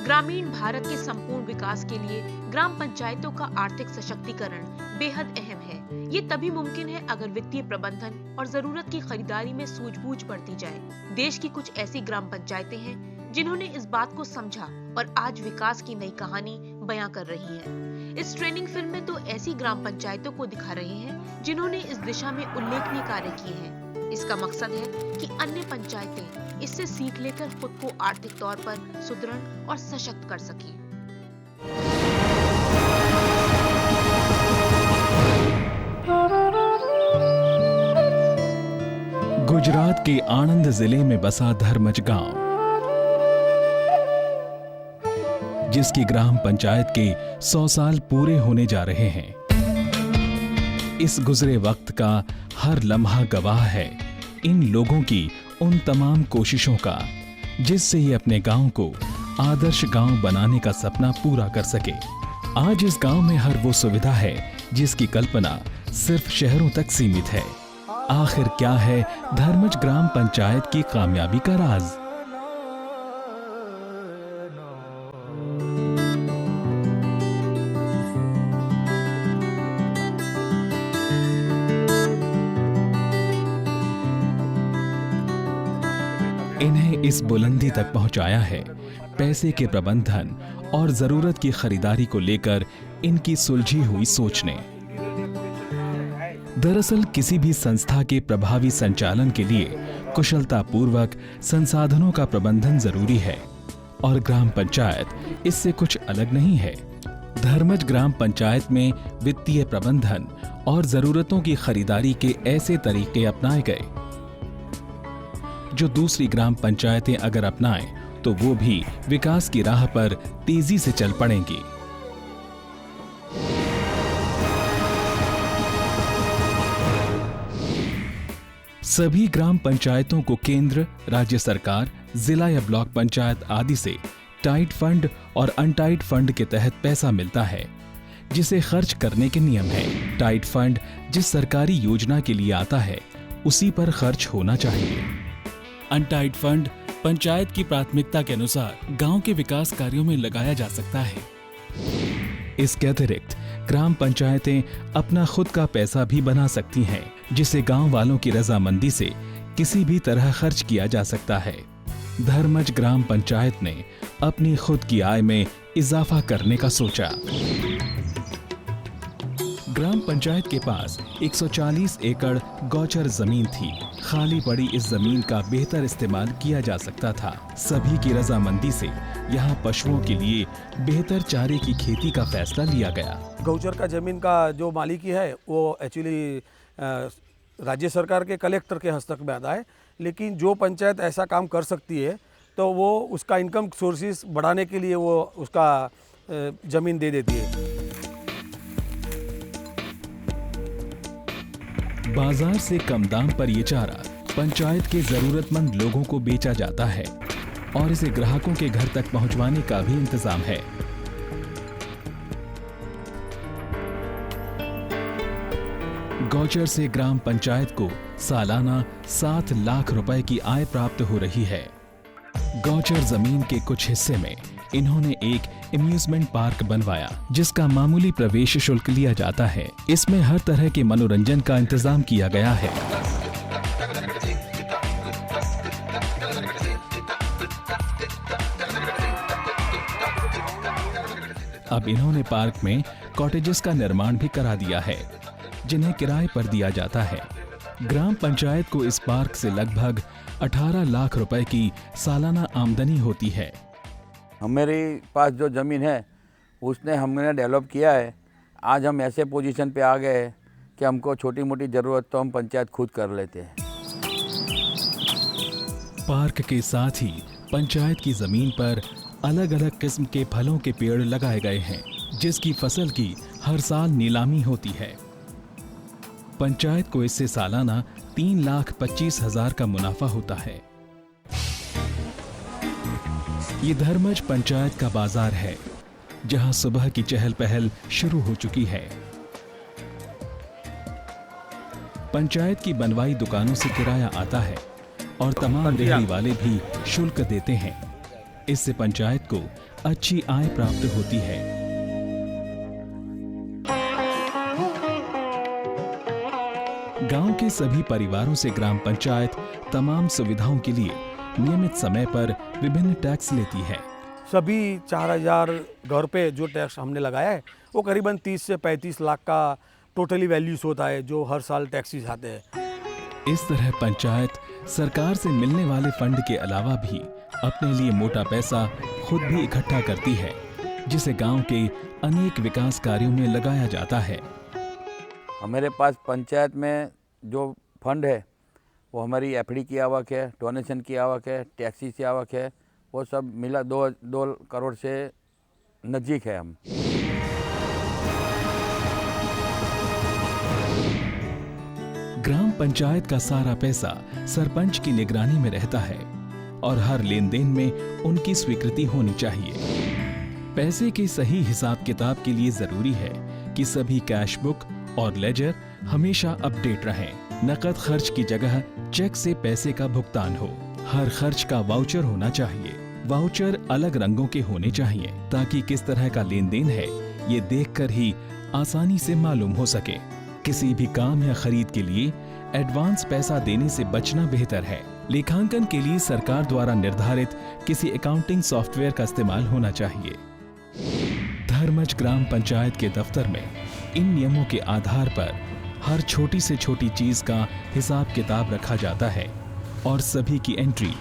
ग्रामीण भारत के संपूर्ण विकास के लिए ग्राम पंचायतों का आर्थिक सशक्तिकरण बेहद अहम है। ये तभी मुमकिन है अगर वित्तीय प्रबंधन और जरूरत की खरीदारी में सूझबूझ बरती जाए। देश की कुछ ऐसी ग्राम पंचायतें हैं जिन्होंने इस बात को समझा और आज विकास की नई कहानी बयां कर रही हैं। इस ट्रेनिंग फिल्म में तो ऐसी ग्राम पंचायतों को दिखा रहे हैं जिन्होंने इस दिशा में उल्लेखनीय कार्य किए हैं। इसका मकसद है कि अन्य पंचायतें इससे सीख लेकर खुद को आर्थिक तौर पर सुदृढ़ और सशक्त कर सकें। गुजरात के आणंद जिले में बसा धर्मज गांव, जिसकी ग्राम पंचायत के 100 साल पूरे होने जा रहे हैं। इस गुजरे वक्त का हर लम्हा गवाह है इन लोगों की उन तमाम कोशिशों का जिससे ये अपने गांव को आदर्श गांव बनाने का सपना पूरा कर सके। आज इस गांव में हर वो सुविधा है जिसकी कल्पना सिर्फ शहरों तक सीमित है। आखिर क्या है धर्मज ग्राम पंचायत की कामयाबी का राज? इन्हें इस बुलंदी तक पहुंचाया है पैसे के प्रबंधन और जरूरत की खरीदारी को लेकर इनकी सुलझी हुई सोच ने। दरअसल किसी भी संस्था के प्रभावी संचालन के लिए कुशलता पूर्वक संसाधनों का प्रबंधन जरूरी है और ग्राम पंचायत इससे कुछ अलग नहीं है। धर्मज ग्राम पंचायत में वित्तीय प्रबंधन और जरूरतों की खरीदारी के ऐसे तरीके अपनाए गए जो दूसरी ग्राम पंचायतें अगर अपनाएं तो वो भी विकास की राह पर तेजी से चल पड़ेंगी। सभी ग्राम पंचायतों को केंद्र, राज्य सरकार, जिला या ब्लॉक पंचायत आदि से टाइट फंड और अनटाइट फंड के तहत पैसा मिलता है जिसे खर्च करने के नियम है। टाइट फंड जिस सरकारी योजना के लिए आता है उसी पर खर्च होना चाहिए। अनटाइट फंड पंचायत की प्राथमिकता के अनुसार गांव के विकास कार्यों में लगाया जा सकता है। इसके अतिरिक्त ग्राम पंचायतें अपना खुद का पैसा भी बना सकती हैं जिसे गांव वालों की रजामंदी से किसी भी तरह खर्च किया जा सकता है। धर्मज ग्राम पंचायत ने अपनी खुद की आय में इजाफा करने का सोचा। ग्राम पंचायत के पास 140 एकड़ गौचर जमीन थी। खाली पड़ी इस जमीन का बेहतर इस्तेमाल किया जा सकता था। सभी की रजामंदी से यहाँ पशुओं के लिए बेहतर चारे की खेती का फैसला लिया गया। गौचर का जमीन का जो मालिकी है वो एक्चुअली राज्य सरकार के कलेक्टर के हस्तक में आता है, लेकिन जो पंचायत ऐसा काम कर सकती है तो वो उसका इनकम सोर्सेस बढ़ाने के लिए वो उसका जमीन दे देती है। बाजार से कम दाम पर ये चारा पंचायत के जरूरतमंद लोगों को बेचा जाता है और इसे ग्राहकों के घर तक पहुंचवाने का भी इंतजाम है। गौचर से ग्राम पंचायत को सालाना 7 लाख रुपए की आय प्राप्त हो रही है। गौचर जमीन के कुछ हिस्से में इन्होंने एक एम्यूजमेंट पार्क बनवाया जिसका मामूली प्रवेश शुल्क लिया जाता है। इसमें हर तरह के मनोरंजन का इंतजाम किया गया है। अब इन्होंने पार्क में कॉटेजेस का निर्माण भी करा दिया है जिन्हें किराए पर दिया जाता है। ग्राम पंचायत को इस पार्क से लगभग 18 लाख रुपए की सालाना आमदनी होती है। हमारे पास जो ज़मीन है उसने हमने डेवलप किया है। आज हम ऐसे पोजीशन पे आ गए कि हमको छोटी मोटी ज़रूरत तो हम पंचायत खुद कर लेते हैं। पार्क के साथ ही पंचायत की ज़मीन पर अलग अलग किस्म के फलों के पेड़ लगाए गए हैं जिसकी फसल की हर साल नीलामी होती है। पंचायत को इससे सालाना 3,25,000 का मुनाफा होता है। ये धर्मज पंचायत का बाजार है जहां सुबह की चहल पहल शुरू हो चुकी है। पंचायत की बनवाई दुकानों से किराया आता है और तमाम रेहड़ी वाले भी शुल्क देते हैं। इससे पंचायत को अच्छी आय प्राप्त होती है। गांव के सभी परिवारों से ग्राम पंचायत तमाम सुविधाओं के लिए नियमित समय पर विभिन्न टैक्स लेती है। सभी 4000 घर पे जो टैक्स हमने लगाया है वो करीबन 30 से 35 लाख का टोटली वैल्यूज होता है जो हर साल टैक्सेस आते हैं। इस तरह पंचायत सरकार से मिलने वाले फंड के अलावा भी अपने लिए मोटा पैसा खुद भी इकट्ठा करती है, जिसे गांव के अनेक विकास कार्यों में लगाया जाता है। हमारे पास पंचायत में जो फंड है वो हमारी एफडी की आवक है, डोनेशन की आवक है, टैक्सी की आवक है, वो सब मिला 2 करोड़ से नज़दीक है। हम ग्राम पंचायत का सारा पैसा सरपंच की निगरानी में रहता है और हर लेन देन में उनकी स्वीकृति होनी चाहिए। पैसे के सही हिसाब किताब के लिए जरूरी है कि सभी कैश बुक और लेजर हमेशा अपडेट रहें। नकद खर्च की जगह चेक से पैसे का भुगतान हो। हर खर्च का वाउचर होना चाहिए। वाउचर अलग रंगों के होने चाहिए ताकि किस तरह का लेन देन है ये देखकर ही आसानी से मालूम हो सके। किसी भी काम या खरीद के लिए एडवांस पैसा देने से बचना बेहतर है। लेखांकन के लिए सरकार द्वारा निर्धारित किसी अकाउंटिंग सॉफ्टवेयर का इस्तेमाल होना चाहिए। धर्मज ग्राम पंचायत के दफ्तर में इन नियमों के आधार पर हर छोटी से छोटी चीज का हिसाब किताब रखा जाता है और सभी की एंट्री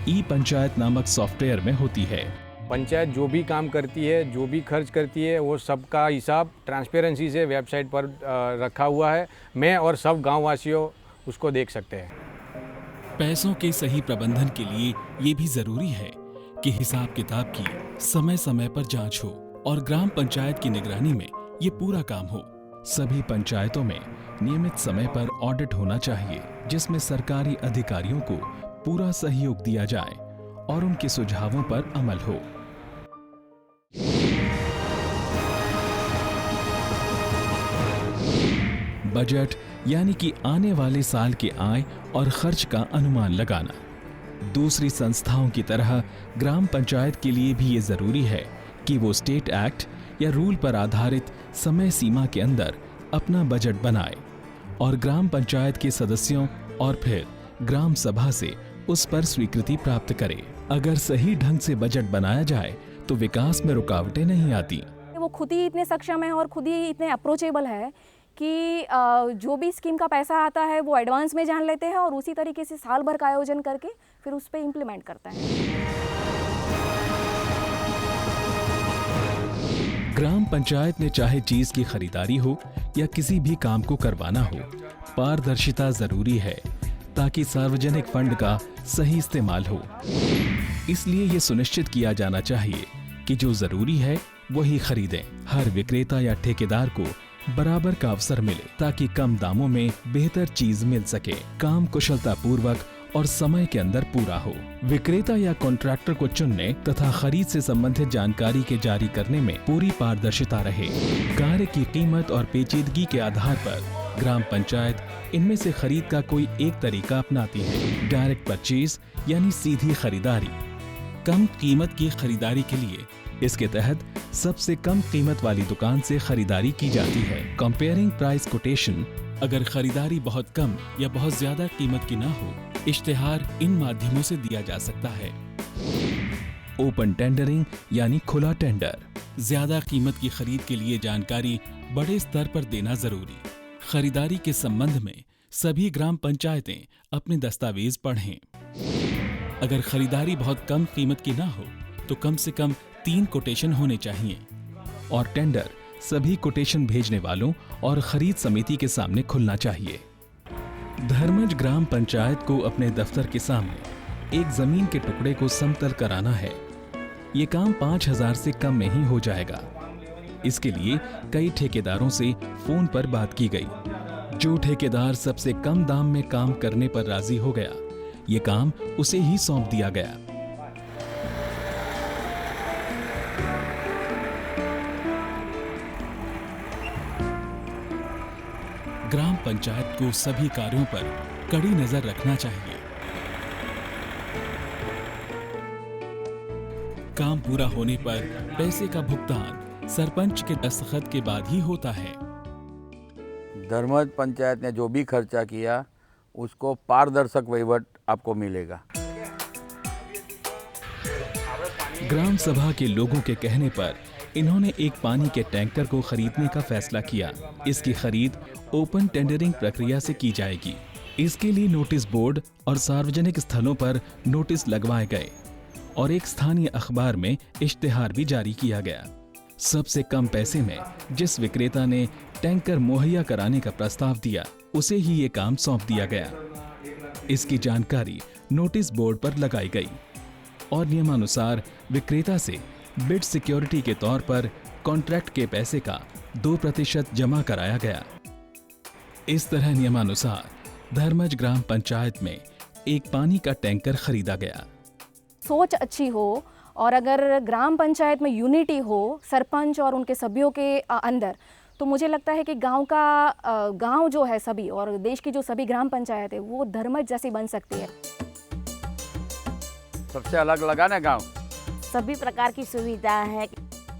ई पंचायत नामक सॉफ्टवेयर में होती है। पंचायत जो भी काम करती है, जो भी खर्च करती है, वो सबका हिसाब ट्रांसपेरेंसी से वेबसाइट पर रखा हुआ है। मैं और सब गांववासियों उसको देख सकते हैं। पैसों के सही प्रबंधन के लिए ये भी जरूरी है कि हिसाब किताब की समय समय पर जांच हो और ग्राम पंचायत की निगरानी में ये पूरा काम हो। सभी पंचायतों में नियमित समय पर ऑडिट होना चाहिए, जिसमें सरकारी अधिकारियों को पूरा सहयोग दिया जाए और उनके सुझावों पर अमल हो। बजट यानी कि आने वाले साल के आय और खर्च का अनुमान लगाना। दूसरी संस्थाओं की तरह ग्राम पंचायत के लिए भी ये जरूरी है कि वो स्टेट एक्ट या रूल पर आधारित समय सीमा के अंदर अपना बजट बनाए और ग्राम पंचायत के सदस्यों और फिर ग्राम सभा से उस पर स्वीकृति प्राप्त करे। अगर सही ढंग से बजट बनाया जाए तो विकास में रुकावटें नहीं आती। वो खुद ही इतने सक्षम है और खुद ही इतने अप्रोचेबल है कि जो भी स्कीम का पैसा आता है वो एडवांस में जान लेते हैं और उसी तरीके से साल भर का आयोजन करके फिर उस पर इम्प्लीमेंट करता है। ग्राम पंचायत में चाहे चीज की खरीदारी हो या किसी भी काम को करवाना हो, पारदर्शिता जरूरी है ताकि सार्वजनिक फंड का सही इस्तेमाल हो। इसलिए ये सुनिश्चित किया जाना चाहिए कि जो जरूरी है वही खरीदें। हर विक्रेता या ठेकेदार को बराबर का अवसर मिले ताकि कम दामों में बेहतर चीज मिल सके। काम कुशलता पूर्वक और समय के अंदर पूरा हो। विक्रेता या कॉन्ट्रैक्टर को चुनने तथा खरीद से संबंधित जानकारी के जारी करने में पूरी पारदर्शिता रहे। कार्य की कीमत और पेचीदगी के आधार पर ग्राम पंचायत इनमें से खरीद का कोई एक तरीका अपनाती है। डायरेक्ट परचेज यानी सीधी खरीदारी। कम कीमत की खरीदारी के लिए इसके तहत सबसे कम कीमत वाली दुकान से खरीदारी की जाती है। कंपेयरिंग प्राइस कोटेशन, अगर खरीदारी बहुत कम या बहुत ज्यादा कीमत की ना हो, इश्तिहार इन माध्यमों से दिया जा सकता है। ओपन टेंडरिंग यानी खुला टेंडर, ज्यादा कीमत की खरीद के लिए जानकारी बड़े स्तर पर देना जरूरी। खरीदारी के संबंध में सभी ग्राम पंचायतें अपने दस्तावेज पढ़ें। अगर खरीदारी बहुत कम कीमत की ना हो तो कम से कम 3 कोटेशन होने चाहिए और टेंडर सभी कोटेशन भेजने वालों और खरीद समिति के सामने खुलना चाहिए। धर्मज ग्राम पंचायत को अपने दफ्तर के सामने एक जमीन के टुकड़े को समतल कराना है। ये काम 5000 से कम में ही हो जाएगा। इसके लिए कई ठेकेदारों से फोन पर बात की गई। जो ठेकेदार सबसे कम दाम में काम करने पर राजी हो गया, ये काम उसे ही सौंप दिया गया। ग्राम पंचायत को सभी कार्यों पर कड़ी नजर रखना चाहिए। काम पूरा होने पर पैसे का भुगतान सरपंच के दस्तखत के बाद ही होता है। धर्मज पंचायत ने जो भी खर्चा किया उसको पारदर्शक वहीवट आपको मिलेगा। ग्राम सभा के लोगों के कहने पर इन्होंने एक पानी के टैंकर को खरीदने का फैसला किया। इसकी खरीद ओपन टेंडरिंग प्रक्रिया से की जाएगी। इसके लिए नोटिस बोर्ड और सार्वजनिक स्थलों पर नोटिस लगवाए गए और एक स्थानीय अखबार में इश्तिहार भी जारी किया गया। सबसे कम पैसे में जिस विक्रेता ने टैंकर मुहैया कराने का प्रस्ताव दिया उसे ही ये काम सौंप दिया गया। इसकी जानकारी नोटिस बोर्ड पर लगाई गई और नियमानुसार विक्रेता से बिड सिक्योरिटी के तौर पर कॉन्ट्रैक्ट के पैसे का 2% जमा कराया गया। इस तरह नियमानुसार धर्मज ग्राम पंचायत में एक पानी का टैंकर खरीदा गया। सोच अच्छी हो और अगर ग्राम पंचायत में यूनिटी हो सरपंच और उनके सभ्यों के अंदर, तो मुझे लगता है कि गांव जो है सभी और देश की जो सभी ग्राम पंचायत है वो धर्मज जैसी बन सकती है। सबसे अलग लगा ना गाँव, सभी प्रकार की सुविधा है।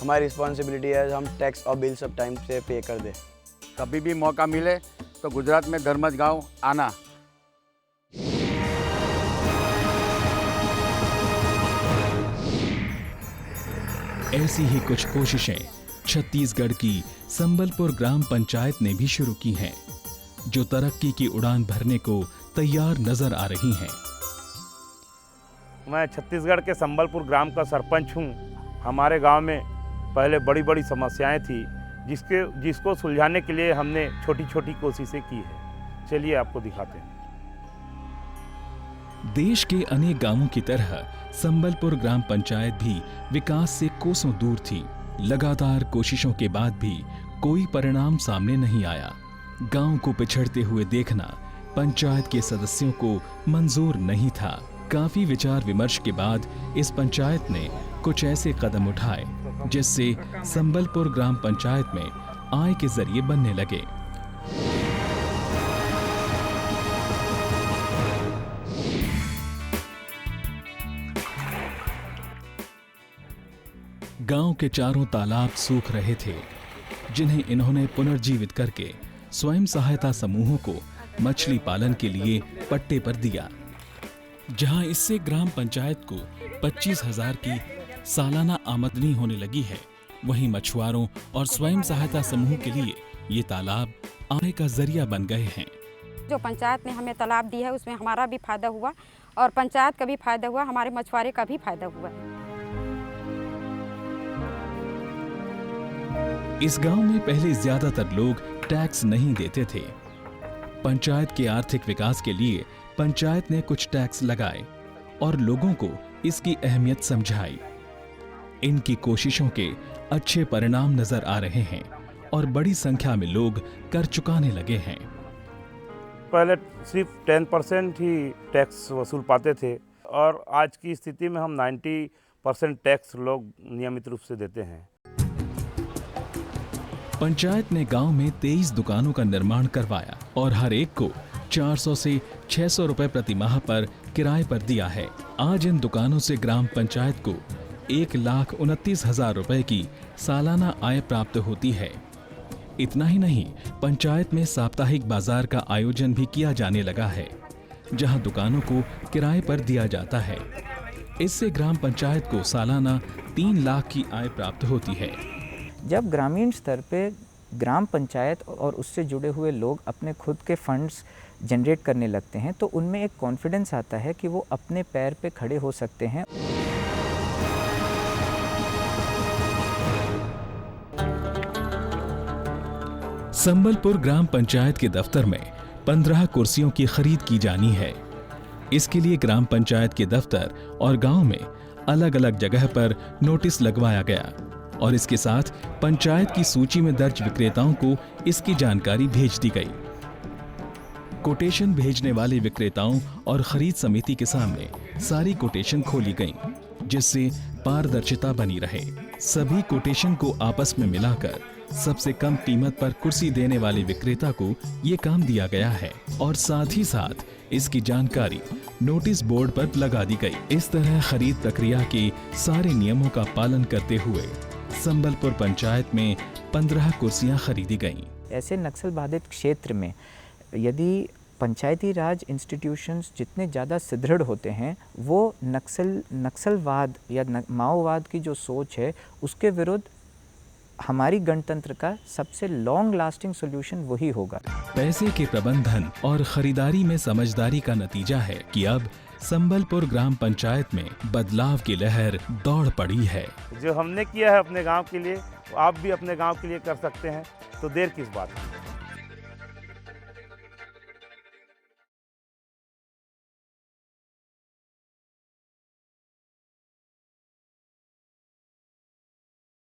हमारी रिस्पॉन्सिबिलिटी है हम टैक्स और बिल सब टाइम से पे कर दें। कभी भी मौका मिले तो गुजरात में धर्मज गांव आना। ऐसी ही कुछ कोशिशें छत्तीसगढ़ की संबलपुर ग्राम पंचायत ने भी शुरू की हैं, जो तरक्की की उड़ान भरने को तैयार नजर आ रही हैं। मैं छत्तीसगढ़ के संबलपुर ग्राम का सरपंच हूँ। हमारे गांव में पहले बड़ी बड़ी समस्याएं थी जिसको सुलझाने के लिए हमने छोटी छोटी कोशिशें की है। चलिए आपको दिखाते हैं। देश के अनेक गांवों की तरह संबलपुर ग्राम पंचायत भी विकास से कोसों दूर थी। लगातार कोशिशों के बाद भी कोई परिणाम सामने नहीं आया। गांव को पिछड़ते हुए देखना पंचायत के सदस्यों को मंजूर नहीं था। काफी विचार विमर्श के बाद इस पंचायत ने कुछ ऐसे कदम उठाए जिससे संबलपुर ग्राम पंचायत में आय के जरिए बनने लगे। गांव के चारों तालाब सूख रहे थे, जिन्हें इन्होंने पुनर्जीवित करके स्वयं सहायता समूहों को मछली पालन के लिए पट्टे पर दिया। जहां इससे ग्राम पंचायत को 25,000 की सालाना आमदनी होने लगी है, वहीं मछुआरों और स्वयं सहायता समूह के लिए ये तालाब आय का जरिया बन गए हैं। जो पंचायत ने हमें तालाब दी है उसमें हमारा भी फायदा हुआ और पंचायत का भी फायदा हुआ, हमारे मछुआरे का भी फायदा हुआ। इस गांव में पहले ज्यादातर लोग टैक्स नहीं देते थे। पंचायत के आर्थिक विकास के लिए पंचायत ने कुछ टैक्स लगाए और लोगों को इसकी अहमियत समझाई। इनकी कोशिशों के अच्छे परिणाम नजर आ रहे हैं और बड़ी संख्या में लोग कर चुकाने लगे हैं। पहले सिर्फ 10% ही टैक्स वसूल पाते थे और आज की स्थिति में हम 90% टैक्स लोग नियमित रूप से देते हैं। पंचायत ने गांव में 23 दुकानों का निर्माण करवाया और हर एक को 400 से 600 रुपए प्रति माह पर किराए पर दिया है। आज इन दुकानों से ग्राम पंचायत को 1,29,000 रुपए की सालाना आय प्राप्त होती है। इतना ही नहीं, पंचायत में साप्ताहिक बाजार का आयोजन भी किया जाने लगा है, जहां दुकानों को किराए पर दिया जाता है। इससे ग्राम पंचायत को सालाना 3 लाख की आय प्राप्त होती है। जब ग्रामीण स्तर पे ग्राम पंचायत और उससे जुड़े हुए लोग अपने खुद के फंड्स जनरेट करने लगते हैं तो उनमें एक कॉन्फिडेंस आता है कि वो अपने पैर पे खड़े हो सकते हैं। संबलपुर ग्राम पंचायत के दफ्तर में 15 कुर्सियों की खरीद की जानी है। इसके लिए ग्राम पंचायत के दफ्तर और गांव में अलग अलग जगह पर नोटिस लगवाया गया और इसके साथ पंचायत की सूची में दर्ज विक्रेताओं को इसकी जानकारी भेज दी गई। कोटेशन भेजने वाले विक्रेताओं और खरीद समिति के सामने सारी कोटेशन खोली गई, जिससे पारदर्शिता बनी रहे। सभी कोटेशन को आपस में मिलाकर सबसे कम कीमत पर कुर्सी देने वाले विक्रेता को ये काम दिया गया है और साथ ही साथ इसकी जानकारी नोटिस बोर्ड पर लगा दी गई। इस तरह खरीद प्रक्रिया के सारे नियमों का पालन करते हुए संबलपुर पंचायत में 15 कुर्सियां खरीदी गईं। ऐसे नक्सल बाधित क्षेत्र में यदि पंचायती राज इंस्टीट्यूशंस जितने ज़्यादा सुदृढ़ होते हैं, वो नक्सलवाद या माओवाद की जो सोच है उसके विरुद्ध हमारी गणतंत्र का सबसे लॉन्ग लास्टिंग सॉल्यूशन वही होगा। पैसे के प्रबंधन और खरीदारी में समझदारी का नतीजा है कि अब संबलपुर ग्राम पंचायत में बदलाव की लहर दौड़ पड़ी है। जो हमने किया है अपने गांव के लिए, आप भी अपने गांव के लिए कर सकते हैं, तो देर किस बात है।